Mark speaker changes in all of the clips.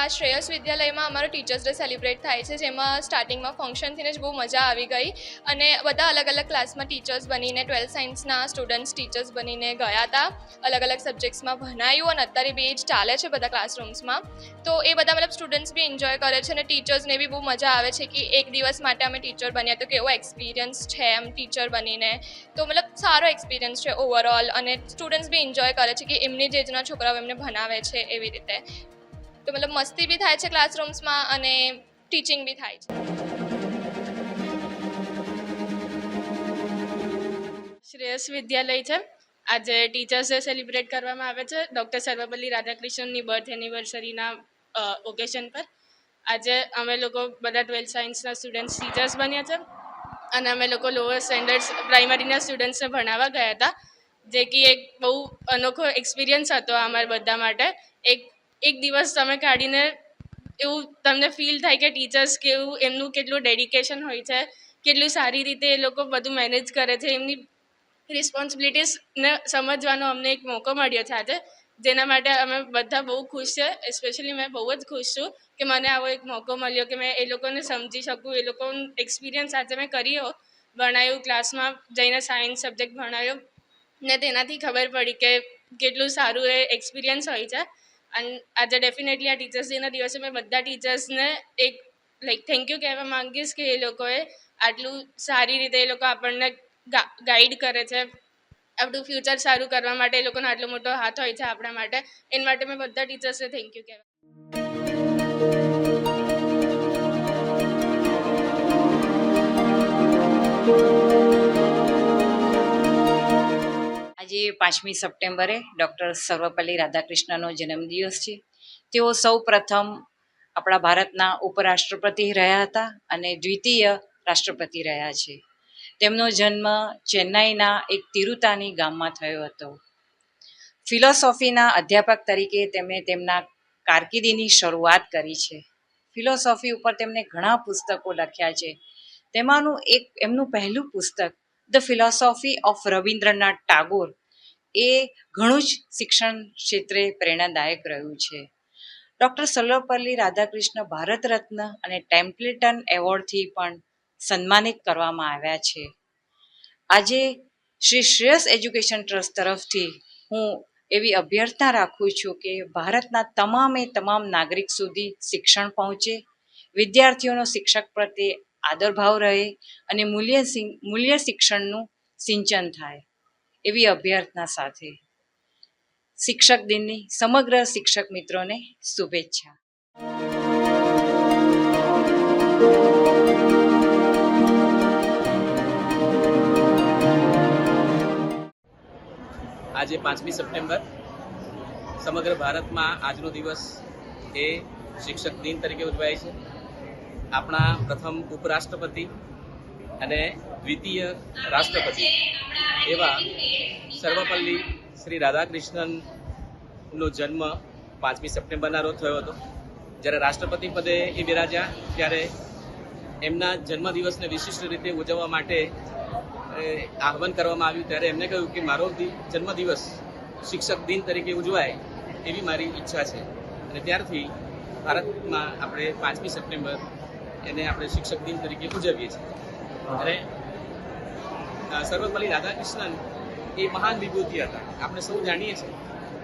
Speaker 1: શ્રેયસ વિદ્યાલયમાં અમારો teachers day celebrate થાય છે, જેમાં સ્ટાર્ટિંગમાં ફંક્શનથી જ બહુ મજા આવી ગઈ અને બધા અલગ અલગ ક્લાસમાં ટીચર્સ બનીને 12th સાયન્સના સ્ટુડન્ટ્સ ટીચર્સ બનીને ગયા હતા. અલગ અલગ સબ્જેક્ટ્સમાં ભણાયું અને અત્યારે બી જ ચાલે છે બધા ક્લાસરૂમ્સમાં. તો એ બધા મતલબ સ્ટુડન્ટ્સ બી એન્જોય કરે છે અને ટીચર્સને બી બહુ મજા આવે છે કે એક દિવસ માટે અમે ટીચર બન્યા તો કેવો એક્સપિરિયન્સ છે એમ ટીચર બનીને. તો મતલબ સારો એક્સપિરિયન્સ છે ઓવરઓલ અને સ્ટુડન્ટ્સ બી એન્જોય કરે છે કે એમની જ એજના છોકરાઓ એમને ભણાવે છે એવી રીતે. તો મતલબ મસ્તી બી થાય છે ક્લાસરૂમ્સમાં અને ટીચિંગ બી થાય છે.
Speaker 2: શ્રેયસ વિદ્યાલય છે. આજે ટીચર્સ ડે સેલિબ્રેટ કરવામાં આવે છે ડૉક્ટર સર્વપલ્લી રાધાકૃષ્ણનની બર્થ એનિવર્સરીના ઓકેશન પર. આજે અમે લોકો બધા 12th સાયન્સના સ્ટુડન્ટ્સ ટીચર્સ બન્યા છે અને અમે લોકો લોઅર સ્ટેન્ડર્ડ્સ પ્રાઇમરીના સ્ટુડન્ટ્સને ભણાવવા ગયા હતા, જે કે એક બહુ અનોખો એક્સપિરિયન્સ હતો અમારા બધા માટે. એક દિવસ તમે કાઢીને એવું તમને ફીલ થાય કે ટીચર્સ કેવું એમનું કેટલું ડેડિકેશન હોય છે, કેટલું સારી રીતે એ લોકો બધું મેનેજ કરે છે, એમની રિસ્પોન્સિબિલિટીઝને સમજવાનો અમને એક મોકો મળ્યો છે આજે, જેના માટે અમે બધા બહુ ખુશ છે. એસ્પેશિયલી મેં બહુ જ ખુશ છું કે મને આવો એક મોકો મળ્યો કે મેં એ લોકોને સમજી શકું, એ લોકોનો એક્સપિરિયન્સ આજે મેં કર્યો, ભણાયું, ક્લાસમાં જઈને સાયન્સ સબ્જેક્ટ ભણાયો ને તેનાથી ખબર પડી કે કેટલું સારું એ એક્સપિરિયન્સ હોય છે. અને આજે ડેફિનેટલી આ ટીચર્સ ડેના દિવસે મેં બધા ટીચર્સને એક થેન્ક યુ કહેવા માંગીશ કે એ લોકોએ આટલું સારી રીતે એ લોકો આપણને ગાઈડ કરે છે, આપણું ફ્યુચર સારું કરવા માટે એ લોકોનો આટલો મોટો હાથ હોય છે આપણા માટે. એના માટે મેં બધા ટીચર્સને થેન્ક યુ કહેવા.
Speaker 3: આજે 5મી સપ્ટેમ્બરે ડૉક્ટર સર્વપલ્લી રાધાકૃષ્ણનો જન્મદિવસ છે. તેઓ સૌ પ્રથમ આપણા ભારતના ઉપરાષ્ટ્રપતિ રહ્યા હતા અને દ્વિતીય રાષ્ટ્રપતિ રહ્યા છે. તેમનો જન્મ ચેન્નાઈના એક તિરુતાની ગામમાં થયો હતો. ફિલોસોફીના અધ્યાપક તરીકે તેમણે તેમના કારકિર્દીની શરૂઆત કરી છે. ફિલોસોફી ઉપર તેમણે ઘણા પુસ્તકો લખ્યા છે. તેમાંનું એક એમનું પહેલું પુસ્તક the philosophy of Rabindranath Tagore એ ઘણું જ શિક્ષણ ક્ષેત્રે પ્રેરણાદાયક રહ્યું છે. ડૉક્ટર સર્વપલ્લી રાધાકૃષ્ણ ભારત રત્ન અને ટેમ્પલ્ટન એવોર્ડથી પણ સન્માનિત કરવામાં આવ્યા છે. આજે શ્રી શ્રેયસ એજ્યુકેશન ટ્રસ્ટ તરફથી હું એવી અભ્યર્થના રાખું છું કે ભારતના તમામ નાગરિક સુધી શિક્ષણ પહોંચે, વિદ્યાર્થીઓનો શિક્ષક પ્રત્યે આદરભાવ રહે અને મૂલ્ય શિક્ષણનું સિંચન થાય, એવી અભ્યર્થના સાથે શિક્ષક દિનની સમગ્ર શિક્ષક મિત્રોને શુભેચ્છા.
Speaker 4: આજે 5મી સપ્ટેમ્બર સમગ્ર ભારતમાં આજનો દિવસ એ શિક્ષક દિન તરીકે ઉજવાય છે. આપણા પ્રથમ ઉપરાષ્ટ્રપતિ અને દ્વિતીય રાષ્ટ્રપતિ એવા સર્વપલ્લી શ્રી રાધાકૃષ્ણનનો જન્મ 5મી સપ્ટેમ્બરના રોજ થયો હતો. જ્યારે રાષ્ટ્રપતિ પદે એ બિરાજ્યા ત્યારે એમના જન્મદિવસને વિશિષ્ટ રીતે ઉજવવા માટે આહ્વાન કરવામાં આવ્યું. ત્યારે એમને કહ્યું કે મારો જન્મદિવસ શિક્ષક દિન તરીકે ઉજવાય એવી મારી ઈચ્છા છે. અને ત્યારથી ભારતમાં આપણે 5મી સપ્ટેમ્બર એને આપણે શિક્ષક દિન તરીકે ઉજવીએ છીએ. અને સર્વપલ્લી રાધાકૃષ્ણન એ મહાન વિભૂતિ હતા. આપણે સૌ જાણીએ છીએ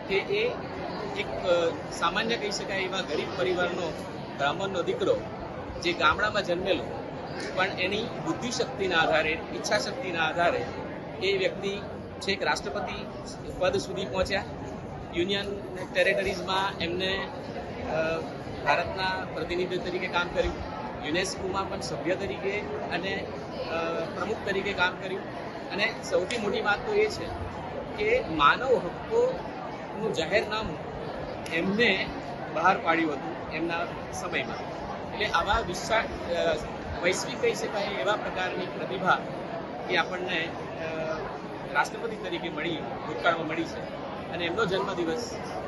Speaker 4: કે એ એક સામાન્ય કહી શકાય એવા ગરીબ પરિવારનો બ્રાહ્મણનો દીકરો, જે ગામડામાં જન્મેલો, પણ એની બુદ્ધિશક્તિના આધારે, ઈચ્છાશક્તિના આધારે એ વ્યક્તિ છેક રાષ્ટ્રપતિ પદ સુધી પહોંચ્યા. યુનિયન ટેરેટરીઝમાં એમને ભારતના પ્રતિનિધિ તરીકે કામ કર્યું, યુનેસ્કોમાં પણ સભ્ય તરીકે અને પ્રમુખ તરીકે કામ કર્યું. અને સૌથી મોટી વાત તો એ છે કે માનવ હક્કોનું જાહેરનામું એમને બહાર પાડ્યું હતું એમના સમયમાં. એટલે આવા વૈશ્વિક કહી શકાય એવા પ્રકારની પ્રતિભા એ આપણને રાષ્ટ્રપતિ તરીકે ભૂતકાળમાં મળી છે અને એમનો જન્મદિવસ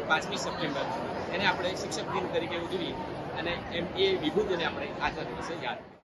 Speaker 4: 5મી સપ્ટેમ્બર એને આપણે શિક્ષક દિન તરીકે ઉજવી અને એ વિભૂતિને આપણે આજના દિવસે યાદ કરીએ.